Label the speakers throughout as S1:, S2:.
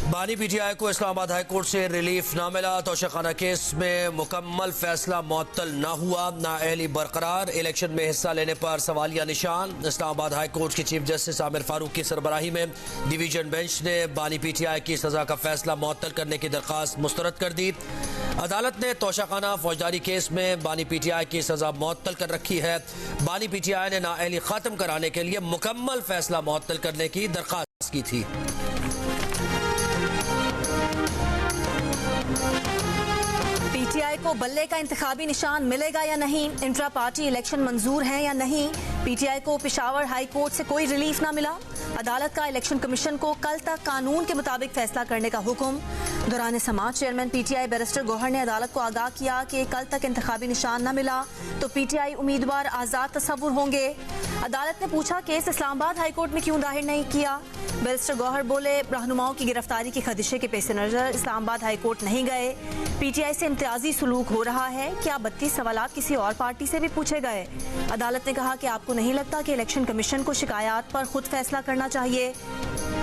S1: बानी पीटीआई को Islamabad high court से रिलीफ ना मिला। तोशाखाना केस में मुकम्मल फैसला मुअत्तल न हुआ, नाअहली बरकरार। इलेक्शन में हिस्सा लेने पर सवालिया निशान। इस्लामाबाद हाई कोर्ट के चीफ जस्टिस आमिर फारूक की सरबराही में डिवीजन बेंच ने बानी पीटीआई की सजा का फैसला मुअत्तल करने की दरख्वास्त मुस्तरद कर दी। अदालत ने तोशाखाना फौजदारी केस में बानी पीटीआई की सजा मुअत्तल कर रखी है। बानी पीटीआई ने नाअहली खत्म कराने के लिए मुकम्मल फैसला मुअत्तल करने की दरख्वास्त की थी।
S2: पीटीआई को बल्ले का इंतखाबी निशान मिलेगा या नहीं, इंट्रा पार्टी इलेक्शन मंजूर है या नहीं। पीटीआई को पेशावर हाई कोर्ट से कोई रिलीफ ना मिला। अदालत का इलेक्शन कमीशन को कल तक कानून के मुताबिक फैसला करने का हुक्म। दौरान समाज चेयरमैन पीटीआई बैरिस्टर गौहर ने अदालत को आगाह किया कि कल तक इंतखाबी निशान न मिला तो पीटीआई उम्मीदवार आजाद तस्वुर होंगे। अदालत ने पूछा केस इस्लामाबाद हाई कोर्ट में क्यों दाखिल नहीं किया। बैरिस्टर गौहर बोले रहनुमाओं की गिरफ्तारी के खदशे के पेश नजर इस्लामाबाद हाई कोर्ट नहीं गए। पीटीआई से इम्तियाजी सलूक हो रहा है। क्या 32 सवालात किसी और पार्टी से भी पूछे गए। अदालत ने कहा कि आपको नहीं लगता कि इलेक्शन कमीशन को शिकायत पर खुद फैसला करना चाहिए।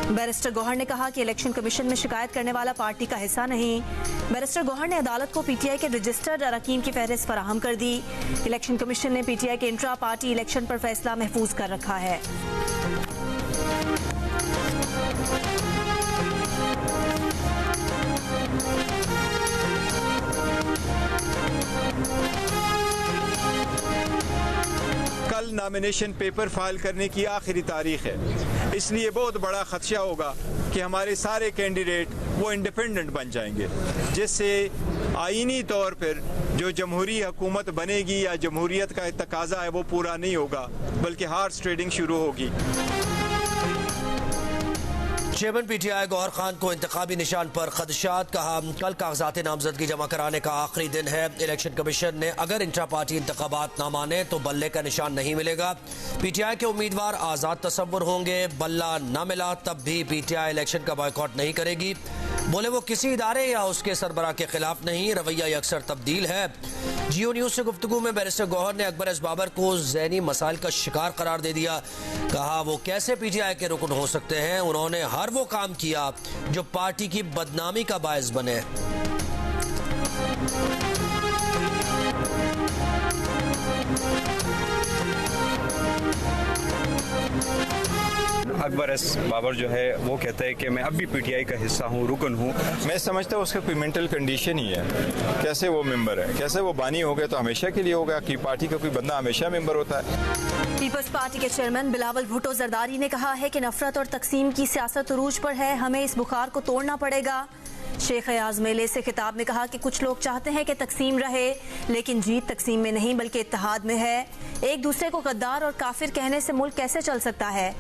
S2: बैरिस्टर गौहर ने कहा कि इलेक्शन कमीशन में शिकायत करने वाला पार्टी का हिस्सा नहीं। बैरिस्टर गौहर ने अदालत को पीटीआई के रजिस्टर्ड अरकान की फहरिस्त फराहम कर दी। इलेक्शन कमीशन ने पीटीआई के इंट्रा पार्टी इलेक्शन पर फैसला महफूज कर रखा है।
S3: कल नॉमिनेशन पेपर फाइल करने की आखिरी तारीख है, इसलिए बहुत बड़ा खदशा होगा कि हमारे सारे कैंडिडेट वो इंडिपेंडेंट बन जाएंगे, जिससे आईनी तौर पर जो जमहूरी हुकूमत बनेगी या जमहूरियत का तकाजा है वो पूरा नहीं होगा, बल्कि हार्स ट्रेडिंग शुरू होगी।
S1: चेयरमैन पीटीआई गौहर खान को इंतखाबी निशान पर खदशात। कहा कल कागजात नामजदगी जमा कराने का आखिरी दिन है। इलेक्शन कमीशन ने अगर इंट्रा पार्टी इंतखाबात ना माने तो बल्ले का निशान नहीं मिलेगा। पीटीआई के उम्मीदवार आजाद तस्वुर होंगे। बल्ला न मिला तब भी पीटीआई इलेक्शन का बॉयकॉट नहीं करेगी। बोले वो किसी इदारे या उसके सरबराह के खिलाफ नहीं, रवैया अक्सर तब्दील है। जियो न्यूज से गुफ्तगू में बैरिस्टर गौहर ने अकबर एस बाबर को ज़हनी मसाइल का शिकार करार दे दिया। कहा वो कैसे पीटीआई के रुकन हो सकते हैं। उन्होंने हर वो काम किया जो पार्टी की बदनामी का बायस बने।
S4: अकबर एस बाबर जो है वो कहता है कि मैं अब भी पीटीआई का हिस्सा हूँ, रुकन हूँ।
S3: मैं समझता हूँ उसका कोई मेंटल कंडीशन ही है। कैसे वो मेंबर है, कैसे वो बानी हो गए तो हमेशा के लिए होगा कि पार्टी का कोई बंदा हमेशा मेंबर होता है।
S2: पीपल्स पार्टी के चेयरमैन बिलावल भुट्टो जरदारी ने कहा है कि नफरत और तकसीम की सियासत उरूज पर है, हमें इस बुखार को तोड़ना पड़ेगा। शेख अयाज मेले से खिताब में कहा कि कुछ लोग चाहते हैं कि तकसीम रहे, लेकिन जीत तकसीम में नहीं बल्कि इत्तेहाद में है। एक दूसरे को गद्दार और काफिर कहने से मुल्क कैसे चल सकता है।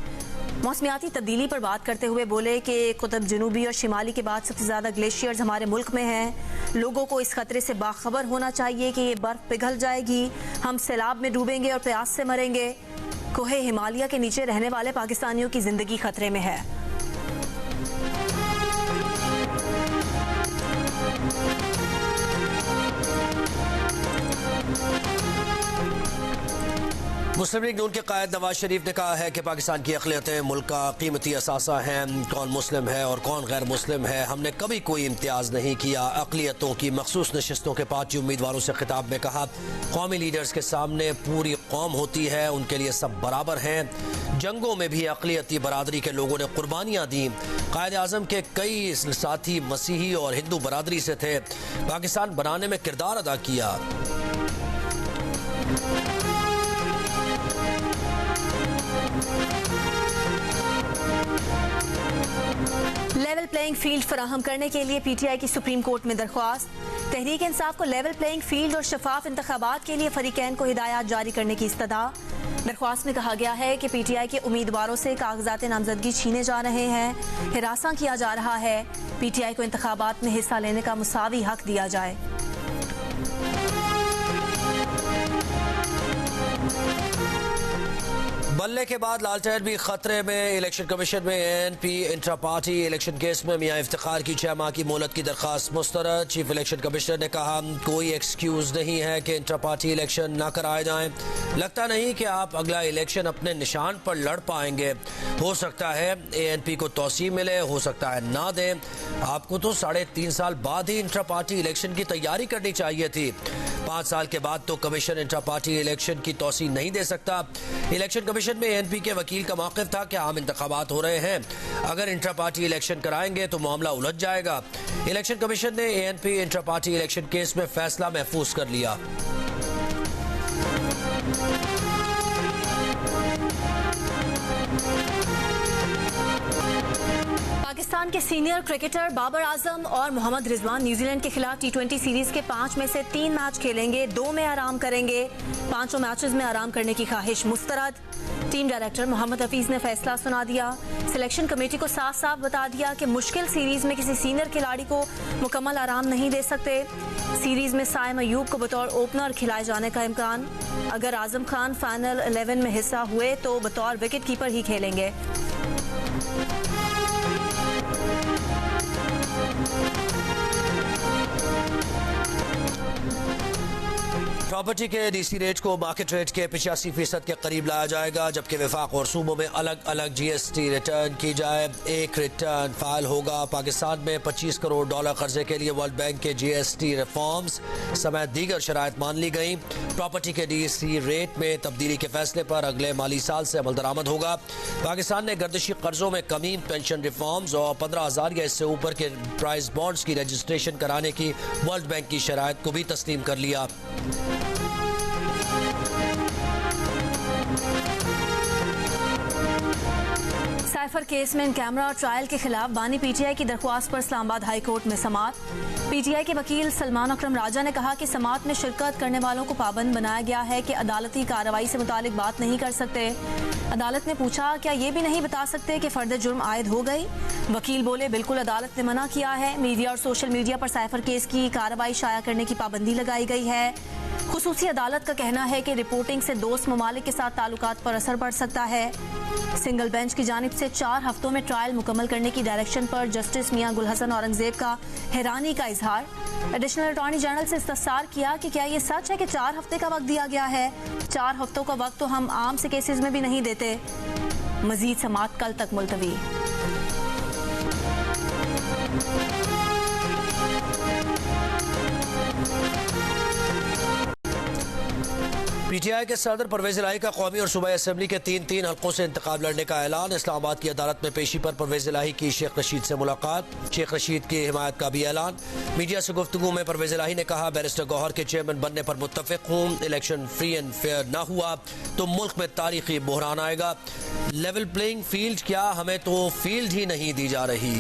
S2: मौसमियाती तब्दीली पर बात करते हुए बोले कि कुतुब जनूबी और शिमाली के बाद सबसे ज़्यादा ग्लेशियर्स हमारे मुल्क में हैं। लोगों को इस खतरे से बाखबर होना चाहिए कि ये बर्फ़ पिघल जाएगी, हम सैलाब में डूबेंगे और प्यास से मरेंगे। कोहे हिमालय के नीचे रहने वाले पाकिस्तानियों की ज़िंदगी खतरे में है।
S1: मुस्लिम लीग नून के कायद नवाज शरीफ ने कहा है कि पाकिस्तान की अक़लियतें मुल्क का क़ीमती असासा हैं। कौन मुस्लिम है और कौन गैर मुस्लिम है, हमने कभी कोई इम्तियाज़ नहीं किया। अक़लियतों की मखसूस नशिस्तों के पार्टी उम्मीदवारों से खिताब में कहा कौमी लीडर्स के सामने पूरी कौम होती है, उनके लिए सब बराबर हैं। जंगों में भी अक़लियती बरादरी के लोगों ने कुर्बानियाँ दी। कायद आज़म के कई साथी मसीही और हिंदू बरादरी से थे, पाकिस्तान बनाने में किरदार अदा किया।
S2: लेवल प्लेइंग फील्ड फराहम करने के लिए पीटीआई की सुप्रीम कोर्ट में दरख्वास्त। तहरीक इंसाफ को लेवल प्लेइंग फील्ड और शफाफ इंतखाबात के लिए फरीकैन को हिदायत जारी करने की इस्तदा। दरख्वास्त में कहा गया है कि पीटीआई के उम्मीदवारों से कागजात नामजदगी छीने जा रहे हैं, हिरासा किया जा रहा है। पीटीआई को इंतखाबात में हिस्सा लेने का मुसावी हक दिया जाए।
S1: बल्ले के बाद लालटेन भी खतरे में। इलेक्शन कमीशन में ANP intra party election case में मियां इफ्तिखार की 6 माह की मोहलत की दरखास्त मुस्तरद। चीफ इलेक्शन कमिश्नर ने कहा कोई एक्सक्यूज नहीं है कि इंट्रा पार्टी इलेक्शन न कराए जाएं। लगता नहीं कि आप अगला इलेक्शन अपने निशान पर लड़ पाएंगे। हो सकता है एएनपी को तौसीह मिले, हो सकता है ना दें। आपको तो 3.5 साल बाद ही इंट्रा पार्टी इलेक्शन की तैयारी करनी चाहिए थी। 5 साल के बाद तो कमीशन इंट्रा पार्टी इलेक्शन की तौसीह नहीं दे सकता। इलेक्शन कमीशन में एएनपी के वकील का मौक़िफ़ था कि आम इंतखाबात हो रहे हैं, अगर इंट्रा पार्टी इलेक्शन कराएंगे तो मामला उलझ जाएगा। इलेक्शन कमीशन ने ANP intra party election case में फैसला महफूज कर लिया।
S2: पाकिस्तान के सीनियर क्रिकेटर बाबर आजम और मोहम्मद रिजवान न्यूजीलैंड के खिलाफ T20 सीरीज के 5 में से 3 मैच खेलेंगे, 2 में आराम करेंगे। 5 मैचेस में आराम करने की ख्वाहिश मुस्तरद। टीम डायरेक्टर मोहम्मद हफीज ने फैसला सुना दिया। सिलेक्शन कमेटी को साफ साफ बता दिया कि मुश्किल सीरीज में किसी सीनियर खिलाड़ी को मुकम्मल आराम नहीं दे सकते। सीरीज में साइम अयूब को बतौर ओपनर खिलाए जाने का इम्कान। अगर आजम खान फाइनल 11 में हिस्सा हुए तो बतौर विकेट कीपर ही खेलेंगे।
S1: प्रॉपर्टी के डीसी रेट को मार्केट रेट के 85% के करीब लाया जाएगा, जबकि विफाक और सूबों में अलग अलग जीएसटी रिटर्न की जाए। एक रिटर्न फाइल होगा। पाकिस्तान में $25 करोड़ कर्जे के लिए वर्ल्ड बैंक के जीएसटी रिफॉर्म्स समेत दीगर शराइत मान ली गई। प्रॉपर्टी के डीसी रेट में तब्दीली के फैसले पर अगले माली साल से अमल दरामद होगा। पाकिस्तान ने गर्दिशी कर्जों में कमी, पेंशन रिफॉर्म्स और 15,000 या इससे ऊपर के प्राइस बॉन्ड्स की रजिस्ट्रेशन कराने की वर्ल्ड बैंक की शराइत को भी तस्लीम कर लिया।
S2: साइफर केस में इन कैमरा ट्रायल के खिलाफ बानी पीटीआई की दरख्वास्त पर इस्लामाबाद हाई कोर्ट में समाअत। पीटीआई के वकील सलमान अकरम राजा ने कहा कि समाअत में शिरकत करने वालों को पाबंद बनाया गया है कि अदालती कार्रवाई से मुतालिक बात नहीं कर सकते। अदालत ने पूछा क्या ये भी नहीं बता सकते कि फर्द जुर्म आयद हो गई। वकील बोले बिल्कुल अदालत ने मना किया है। मीडिया और सोशल मीडिया पर साइफर केस की कार्रवाई शाया करने की पाबंदी लगाई गई है। खुसूसी अदालत का कहना है कि रिपोर्टिंग से दोस्त ममालिक के साथ ताल्लुकात पर असर पड़ सकता है। सिंगल बेंच की जानिब से 4 हफ्तों में ट्रायल मुकम्मल करने की डायरेक्शन पर जस्टिस मियां गुलहसन औरंगजेब का हैरानी का इजहार। एडिशनल अटॉर्नी जनरल से इस्तफसार किया कि क्या ये सच है कि 4 हफ्ते का वक्त दिया गया है। 4 हफ्तों का वक्त तो हम आम से केसेस में भी नहीं देते। मजीद समाअत कल तक मुलतवी।
S1: पीटीआई के सदर परवेज इलाही का कौमी और सूबाई असम्बली के 3 हल्कों से इंतखाब लड़ने का ऐलान। इस्लामाबाद की अदालत में पेशी पर परवेज इलाही की शेख रशीद से मुलाकात। शेख रशीद की हिमायत का भी ऐलान। मीडिया से गुफ्तगू में परवेज इलाही ने कहा बैरिस्टर गौहर के चेयरमैन बनने पर मुत्तफिक हूँ। इलेक्शन फ्री एंड फेयर न हुआ तो मुल्क में तारीखी बहरान आएगा। लेवल प्लेइंग फील्ड क्या, हमें तो फील्ड ही नहीं दी जा रही।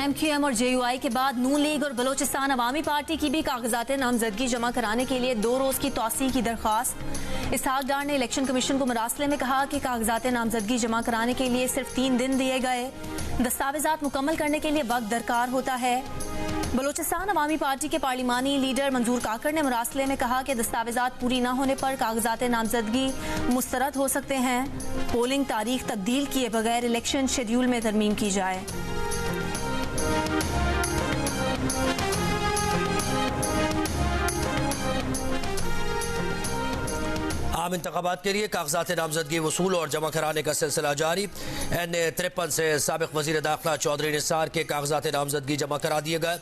S2: MQM और JUI के बाद नून लीग और बलोचिस्तान अवामी पार्टी की भी कागजात नामजदगी जमा कराने के लिए 2 रोज की तौसीह की दरख्वास्त। इसहाक डार ने इलेक्शन कमीशन को मरासले में कहा कि कागजात नामजदगी जमा कराने के लिए सिर्फ 3 दिन दिए गए। दस्तावेजात मुकम्मल करने के लिए वक्त दरकार होता है। बलोचिस्तान अवामी पार्टी के पार्लिमानी लीडर मंजूर काकर ने मरासले में कहा कि दस्तावेजात पूरी न होने पर कागजात नामजदगी मुस्तरद हो सकते हैं। पोलिंग तारीख तब्दील किए बगैर इलेक्शन शेड्यूल में तरमीम की जाए।
S1: आम इंतखाबात के लिए कागजात नामजदगी वसूल और जमा कराने का सिलसिला जारी। NA-53 से साबिक वजीर दाखिला चौधरी निसार के कागजात नामजदगी जमा करा दिए गए।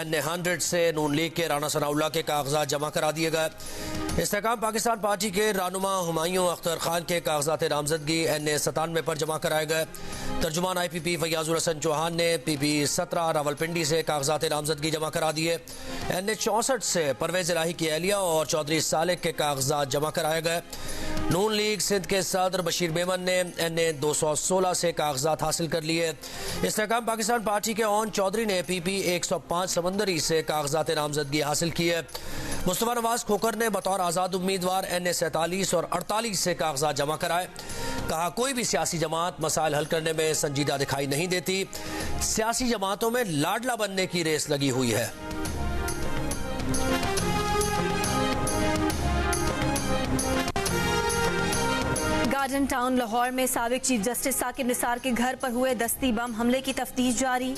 S1: NA-100 से नून लीग के राना सनाउल्लाह के कागजात जमा करा दिए गए। इस्तेकाम पाकिस्तान पार्टी के रानुमा हुमायूं अख्तर खान के कागजात नामजदगी NA-97 पर जमा कराए गए। तर्जुमान IPP फैयाजुल हसन चौहान ने PP-17 रावलपिंडी से कागजात नामजदगी जमा करा दिए। NA-64 से परवेज इलाही की एहलिया और चौधरी सालेक के कागजात जमा कराए गए। नून लीग सिंध के सदर बशीर मेमन ने NA-216 से कागजात हासिल कर लिए। इस्तेकाम पाकिस्तान पार्टी के ओन चौधरी ने PP-105 समंदरी से कागजात नामजदगी हासिल किए। मुस्तफा नवाज खोकर ने बतौर आज़ाद उम्मीदवार NA-47 और 48 से कागजात जमा कराए। कहा कोई भी सियासी जमात मसाइल हल करने में संजीदा दिखाई नहीं देती। सियासी जमातों में लाडला बनने की रेस लगी हुई है।
S2: गार्डन टाउन लाहौर में साबिक चीफ जस्टिस साकिब निसार के घर पर हुए दस्ती बम हमले की तफ्तीश जारी।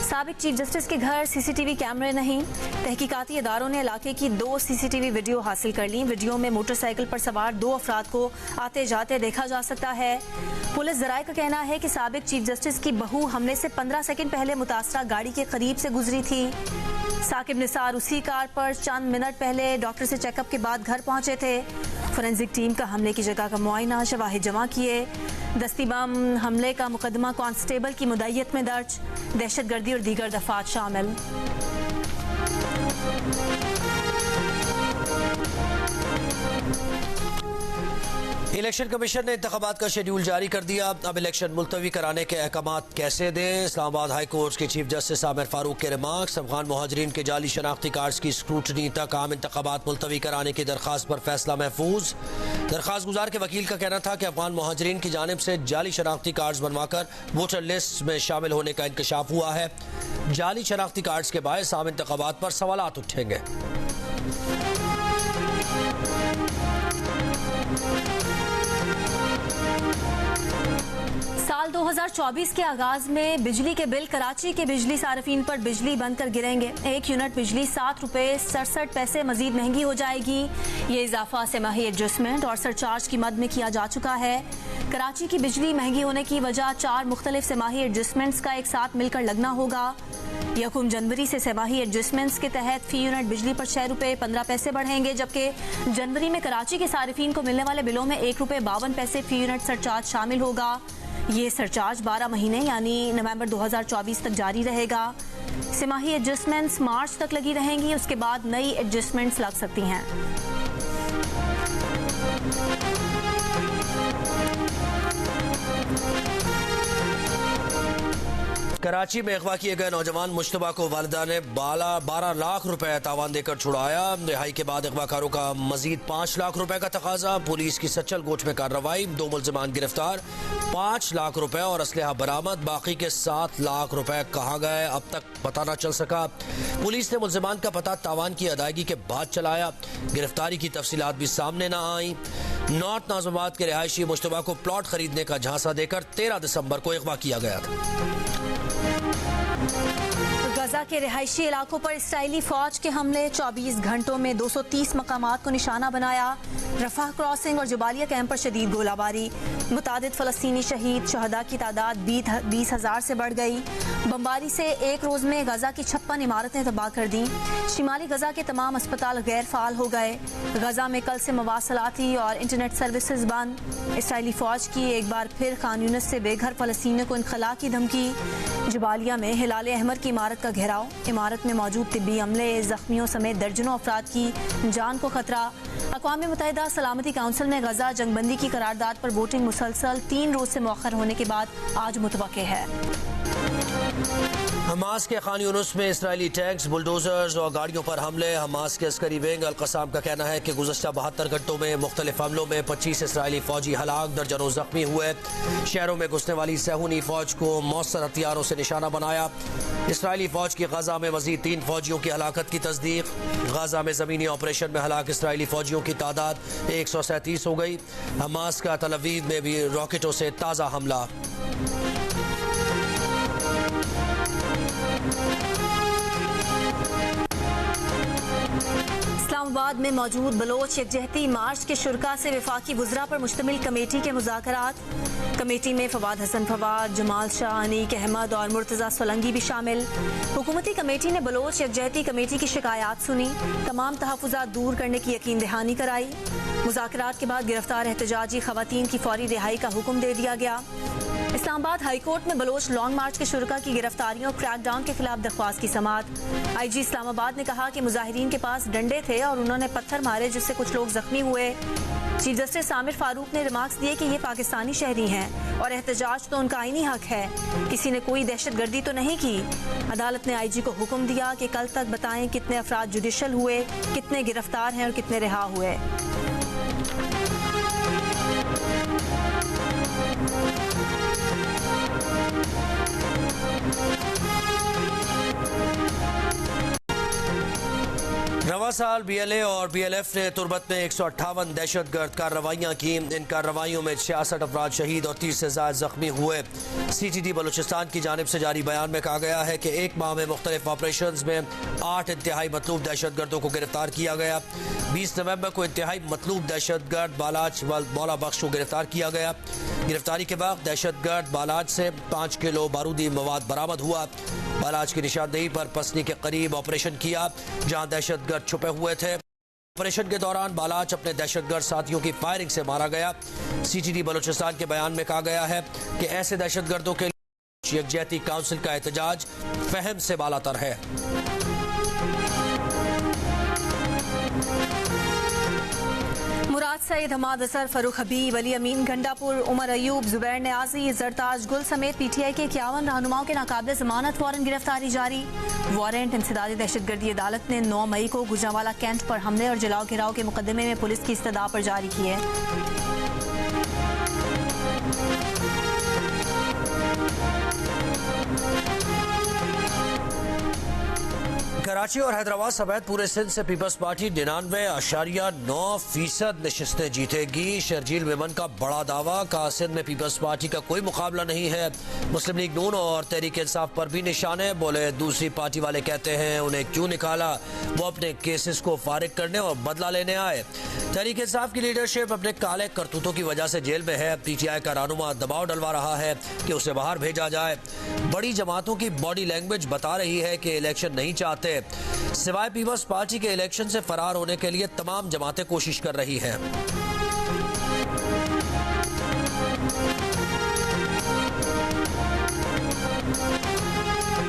S2: साबिक चीफ जस्टिस के घर सीसीटीवी कैमरे नहीं। तहकीकाती इदारों ने इलाके की 2 सीसीटीवी वीडियो हासिल कर ली। वीडियो में मोटरसाइकिल पर सवार 2 अफराद को आते जाते देखा जा सकता है। पुलिस जराये का कहना है कि साबिक चीफ जस्टिस की बहू हमले से 15 सेकंड पहले मुतासरा गाड़ी के करीब से गुजरी थी। साकिब निसार उसी कार पर चंद मिनट पहले डॉक्टर से चेकअप के बाद घर पहुंचे थे। फोरेंसिक टीम का हमले की जगह का मुआयना, शवाहिद जमा किए। दस्ती बम हमले का मुकदमा कांस्टेबल की मुद्दईयत में दर्ज। दहशतगर्दी और दीगर दफात शामिल।
S1: इलेक्शन कमीशन ने इंतखाबात का शेड्यूल जारी कर दिया। अब इलेक्शन मुलतवी कराने के अहकामात कैसे दें। इस्लामाबाद हाई कोर्ट के चीफ जस्टिस आमिर फारूक के रिमार्क्स। अफगान मुहाजिरीन के जाली शनाख्ती कार्ड्स की स्क्रूटनी तक आम इंतखाबात मुलतवी कराने की दरख्वास्त पर फैसला महफूज। दरख्वास्त गुजार के वकील का कहना था कि अफगान मुहाजिरीन की जानिब से जाली शनाख्ती कार्ड्स बनवाकर वोटर लिस्ट में शामिल होने का इंकशाफ हुआ है। जाली शनाख्ती कार्ड्स के बायस आम इंतखाबात पर सवालात उठेंगे।
S2: साल 2024 के आगाज में बिजली के बिल कराची के बिजली सार्फिन पर बिजली बंद कर गिरेंगे। 1 यूनिट बिजली 7 रुपए 67 पैसे मजीद महंगी हो जाएगी। ये इजाफा सेमाही एडजस्टमेंट और सरचार्ज की मद में किया जा चुका है। कराची की बिजली महंगी होने की वजह 4 मुख्तलिफ सेमाही एडजस्टमेंट्स का एक साथ मिलकर लगना होगा। 1 जनवरी से सेमाही एडजस्टमेंट्स के तहत फी यूनिट बिजली पर 6 रुपए 15 पैसे बढ़ेंगे, जबकि जनवरी में कराची के सार्फिन को मिलने वाले बिलों में 1 रुपए 52 पैसे फी यूनिट सरचार्ज शामिल होगा। ये सरचार्ज 12 महीने यानी नवंबर 2024 तक जारी रहेगा। सेमाही एडजस्टमेंट्स मार्च तक लगी रहेंगी, उसके बाद नई एडजस्टमेंट्स लग सकती हैं।
S1: कराची में अगवा किए गए नौजवान मुश्तबा को वालिदा ने 12 लाख रुपए तावान देकर छुड़ाया। रिहाई के बाद अगवाकारों का मजीद 5 लाख रुपए का तकाजा। पुलिस की सच्चल गोच में कार्रवाई। 2 मुल्जिमान गिरफ्तार। 5 लाख रुपए और असलहा बरामद। बाकी के 7 लाख रुपए कहाँ गए अब तक पता न चल सका। पुलिस ने मुल्जिमान का पता तावान की अदायगी के बाद चलाया। गिरफ्तारी की तफसीलात भी सामने न आई। नॉर्थ नाज़िमाबाद के रिहायशी मुश्तबा को प्लॉट खरीदने का झांसा देकर 13 दिसंबर को अगवा किया गया था।
S2: गजा के रिहायशी इलाकों पर इसराइली फौज के हमले। 24 घंटों में 230 मकामात को निशाना बनाया। रफाह क्रॉसिंग और जुबालिया कैंप पर शदीद गोलाबारी। मुतादिद फलस्तीनी शहीद शहदा की तादाद 20,000 से बढ़ गई। बमबारी से एक रोज में गजा की 56 इमारतें तबाह कर दी। शिमाली गजा के तमाम अस्पताल गैर फाल हो गए। गजा में कल से मवासलाती और इंटरनेट सर्विसेज बंद। इसराइली फौज की एक बार फिर खान यूनिस से बेघर फलस्तीनियों को इनखला की धमकी। जुबालिया में हिलाल अहमर की इमारत का घेराव। इमारत में मौजूद तिब्बी अमले, जख्मियों समेत दर्जनों अफराद की जान को खतरा। अक़वाम मुत्तहिदा सलामती काउंसिल में गजा जंगबंदी की करारदाद पर वोटिंग मुसलसल 3 रोज से मौखर होने के बाद आज मुतवक्के है।
S1: हमास के खान यूनुस में इसराइली टैंक्स, बुलडोजर्स और गाड़ियों पर हमले। हमास के अस्करी विंग अल-कसाम का कहना है कि गुज़श्ता 72 घंटों में मुख्तलिफ हमलों में 25 इसराइली फौजी हलाक, दर्जनों जख्मी हुए। शहरों में घुसने वाली सहूनी फौज को मौसर हथियारों से निशाना बनाया। इसराइली फौज की गजा में मजीद 3 फौजियों की हलाकत की तस्दीक। गजा में ज़मीनी ऑपरेशन में हलाक इसराइली फौजियों की तादाद 137 हो गई। हमास का तल अवीव में भी रॉकेटों से ताज़ा हमला।
S2: इस्लामाबाद में मौजूद बलोच यकजहती मार्च के शुरा से वफाकी वज़रा पर मुश्तमिल कमेटी के मुज़ाकरात। कमेटी में फवाद हसन फवाद, जमाल शाह, अनीक अहमद और मुर्तज़ा सोलंगी भी शामिल। हुकूमती कमेटी ने बलोच यकजहती कमेटी की शिकायत सुनी। तमाम तहफ़्फ़ुज़ात दूर करने की यकीन दहानी कराई। मुज़ाकरात के बाद गिरफ्तार एहतजाजी ख़वातीन की फौरी रिहाई का हुक्म दे दिया गया। इस्लामाबाद हाई कोर्ट में बलोच लॉन्ग मार्च के शुरा की गिरफ्तारियों और क्रैकडाउन के खिलाफ दरख्वास्त की समाअत। IG इस्लामाबाद ने कहा कि मुजाहिरीन के पास डंडे थे और उन्होंने पत्थर मारे, जिससे कुछ लोग जख्मी हुए। चीफ जस्टिस आमिर फारूक ने रिमार्क्स दिए कि ये पाकिस्तानी शहरी हैं और एहतजाज तो उनका आईनी हक है। किसी ने कोई दहशतगर्दी तो नहीं की। अदालत ने IG को हुक्म दिया कि कल तक बताएं कितने अफराद जुडिशल हुए, कितने गिरफ्तार हैं और कितने रिहा हुए।
S1: रवा साल BLA और BLF ने तुर्बत में 158 दहशतगर्द कार्रवाइयाँ की। इन कार्रवाइयों में 66 अफराद शहीद और 30 से ज्यादा जख्मी हुए। CTD बलूचिस्तान की जानिब से जारी बयान में कहा गया है कि एक माह में मुख्तलिफ ऑपरेशन में 8 इंतहाई मतलूब दहशतगर्दों को गिरफ्तार किया गया। 20 नवंबर को इंतहाई मतलूब दहशतगर्द बालाज मौला बख्श को गिरफ्तार किया गया। गिरफ्तारी के बाद दहशतगर्द बालाज से 5 किलो बारूदी मवाद बरामद हुआ। बालाज की निशानदेही पर पसनी के करीब ऑपरेशन किया जहां दहशतगर्द छुपे हुए थे। ऑपरेशन के दौरान बालाज अपने दहशतगर्द साथियों की फायरिंग से मारा गया। CTD बलूचिस्तान के बयान में कहा गया है कि ऐसे दहशतगर्दों के लिए यकजहती काउंसिल का एहतजाज फहम से बालातर है।
S2: मुराद सईद, हमाद असर, फरूख हबीब, अली अमीन गंडापुर, उमर अयूब, जुबैर न्याजी, जरताज गुल समेत PTI के 51 रहनुमाओं के नाकाबिल जमानत वारंट गिरफ्तारी जारी। वारंट इंसदादी दहशतगर्दी अदालत ने 9 मई को गुजरांवाला कैंट पर हमले और जलाओ गिराव के मुकदमे में पुलिस की इस्तदा पर जारी की है।
S1: कराची और हैदराबाद समेत पूरे सिंध से पीपल्स पार्टी 99.9% नशिस्तें जीतेगी। शर्जील मेमन का बड़ा दावा, कहा सिंध में पीपल्स पार्टी का कोई मुकाबला नहीं है। मुस्लिम लीग नून और तहरीक इंसाफ पर भी निशाने। बोले दूसरी पार्टी वाले कहते हैं उन्हें क्यों निकाला, वो अपने केसेस को फारिग करने और बदला लेने आए। तहरीक इंसाफ की लीडरशिप अपने काले करतूतों की वजह से जेल में है। PTI का रहनुमा दबाव डलवा रहा है कि उसे बाहर भेजा जाए। बड़ी जमातों की बॉडी लैंग्वेज बता रही है कि इलेक्शन नहीं चाहते। सिवाय पीपल्स पार्टी के इलेक्शन से फरार होने के लिए तमाम जमातें कोशिश कर रही हैं।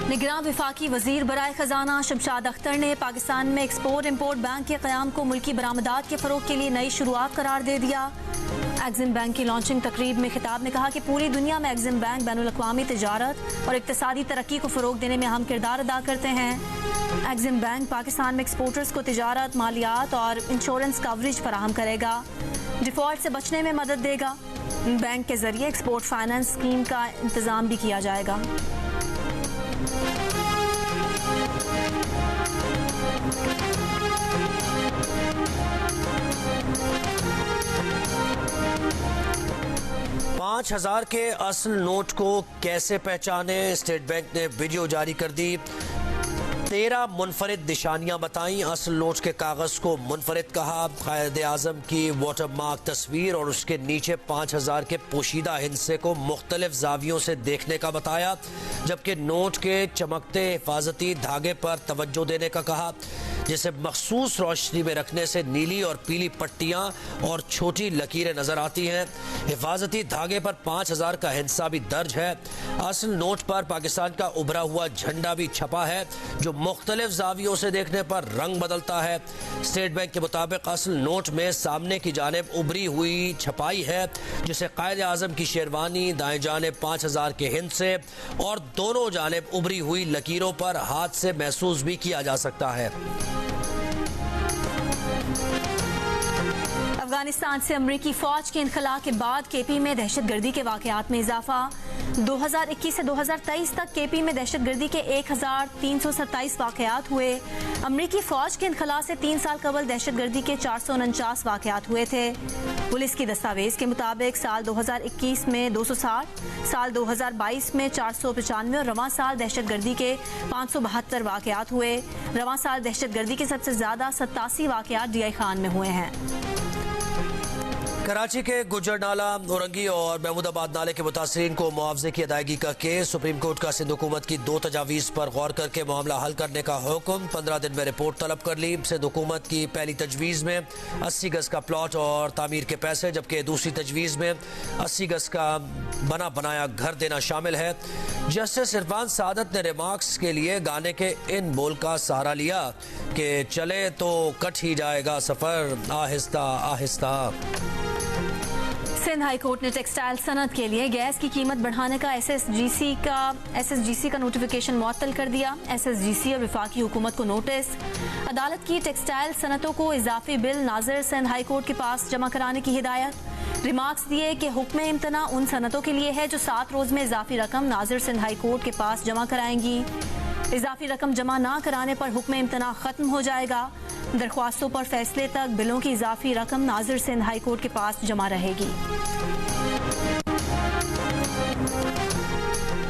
S2: निगरान विफाकी वजीर बराए खजाना शमशाद अख्तर ने पाकिस्तान में एक्सपोर्ट इम्पोर्ट बैंक के क़याम को मुल्की बरामदात के फरोग के लिए नई शुरुआत करार दे दिया। एक्जिम बैंक की लॉन्चिंग तकरीब में खिताब ने कहा कि पूरी दुनिया में एक्जिम बैंक बैनुल-अक़वामी तिजारत और इक़्तिसादी तरक्की को फ़रोग देने में अहम किरदार अदा करते हैं। एक्जिम बैंक पाकिस्तान में एक्सपोर्टर्स को तिजारत, मालियात और इंश्योरेंस कवरेज फराहम करेगा, डिफ़ॉल्ट से बचने में मदद देगा। बैंक के जरिए एक्सपोर्ट फाइनेंस स्कीम का इंतज़ाम भी किया जाएगा।
S1: $5000 के असल नोट को कैसे पहचाने, स्टेट बैंक ने वीडियो जारी कर दी। 13 मुनफरिद निशानियां बताई। असल नोट के कागज को मुनफरिद कहा। कायद आजम की वाटरमार्क तस्वीर और उसके नीचे 5000 के पोशीदा हिस्से को मुख्तलिफ जावियों से देखने का बताया, जबकि नोट के चमकते हिफाजती धागे पर तवज्जो देने का कहा, जिसे मखसूस रोशनी में रखने से नीली और पीली पट्टियां और छोटी लकीरें नजर आती हैं। हिफाजती धागे पर 5000 का हिस्सा भी दर्ज है। असल नोट पर पाकिस्तान का उभरा हुआ झंडा भी छपा है, जो मुख्तलिफ जावियों से देखने पर रंग बदलता है। स्टेट बैंक के मुताबिक असल नोट में सामने की जानिब उभरी हुई छपाई है, जिसे कायद आजम की शेरवानी, दाएं जानिब 5000 के हिस्से और दोनों जानिब उभरी हुई लकीरों पर हाथ से महसूस भी किया जा सकता है।
S2: अफगानिस्तान से अमरीकी फौज के इनखला के बाद KP में दहशतगर्दी के वाकयात में इजाफा। 2021 से 2023 तक KP में दहशतगर्दी के 1327 वाकयात हुए। अमरीकी फौज के इनखला से 3 साल कबल दहशतगर्दी के 449 वाकयात हुए थे। पुलिस की दस्तावेज के मुताबिक साल 2021 में 260, साल 2022 में 495 और रवां साल दहशतगर्दी के 572 वाकयात हुए। रवां साल दहशतगर्दी के सबसे ज्यादा 87 वाकयात DI खान में हुए हैं।
S1: कराची के गुजर नाला, औरंगी और महमूदाबाद नाले के मुतासरीन को मुआवजे की अदायगी का केस। सुप्रीम कोर्ट का सिंध हुकूमत की 2 तजावीज़ पर गौर करके मामला हल करने का हुक्म। 15 दिन में रिपोर्ट तलब कर ली। सिंध हुकूमत की पहली तजवीज़ में 80 गज का प्लॉट और तामीर के पैसे, जबकि दूसरी तजवीज़ में 80 गज का बना बनाया घर देना शामिल है। जस्टिस इरफान सादत ने रिमार्क्स के लिए गाने के इन बोल का सहारा लिया कि चले तो कट ही जाएगा सफ़र आहिस्ता आहिस्ता।
S2: सिंध हाई कोर्ट ने टेक्सटाइल सनत के लिए गैस की कीमत बढ़ाने का SSGC का नोटिफिकेशन मुअत्तल कर दिया। SSGC और वफाकी हुकूमत को नोटिस। अदालत की टेक्सटाइल सनतों को इजाफी बिल नाज़िर सिंध हाई कोर्ट के पास जमा कराने की हिदायत। रिमार्क्स दिए कि हुक्म इम्तना उन सनतों के लिए है जो 7 रोज में इजाफी रकम नाज़िर सिंध हाई कोर्ट के पास जमा कराएंगी। इजाफी रकम जमा ना कराने पर हुक्म इम्तना खत्म हो जाएगा। दरख्वास्तों पर फैसले तक बिलों की इजाफी रकम नाजिर सिंध हाई कोर्ट के पास जमा रहेगी।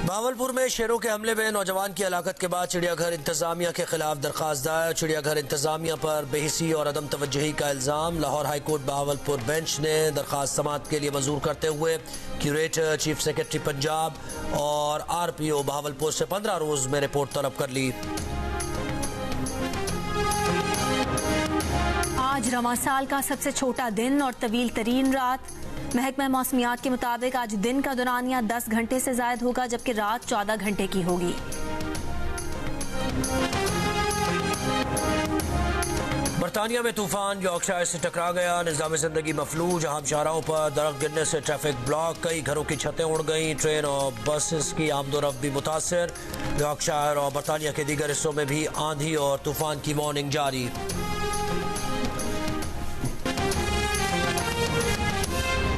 S1: भावलपुर में शेरों के हमले में नौजवान की हलाकत के बाद चिड़ियाघर इंतजामिया के खिलाफ दरखास्त दायर। चिड़ियाघर इंतजामिया पर बेहिसी और अदम तवज्जुही का इल्जाम। Lahore high court Bahawalpur bench ने दरखास्त समाअत के लिए मंजूर करते हुए क्यूरेटर, चीफ सेक्रेटरी पंजाब और RPO भावलपुर से 15 रोज में रिपोर्ट तलब कर ली।
S2: आज रवां साल का सबसे छोटा दिन और तवील तरीन रात। महकमा मौसमियात के मुताबिक आज दिन का दौरानिया 10 घंटे से ज्यादा होगा, जबकि रात 14 घंटे की होगी।
S1: बरतानिया में तूफान यॉर्कशायर से टकरा गया। निज़ाम जिंदगी मफलूज। अहम शाहराहों पर दरख्त गिरने से ट्रैफिक ब्लॉक। कई घरों की छतें उड़ गईं। ट्रेन और बसेस की आमदोरफ्त भी मुतासर। यॉर्कशायर और बरतानिया के दीगर हिस्सों में भी आंधी और तूफान की वार्निंग जारी।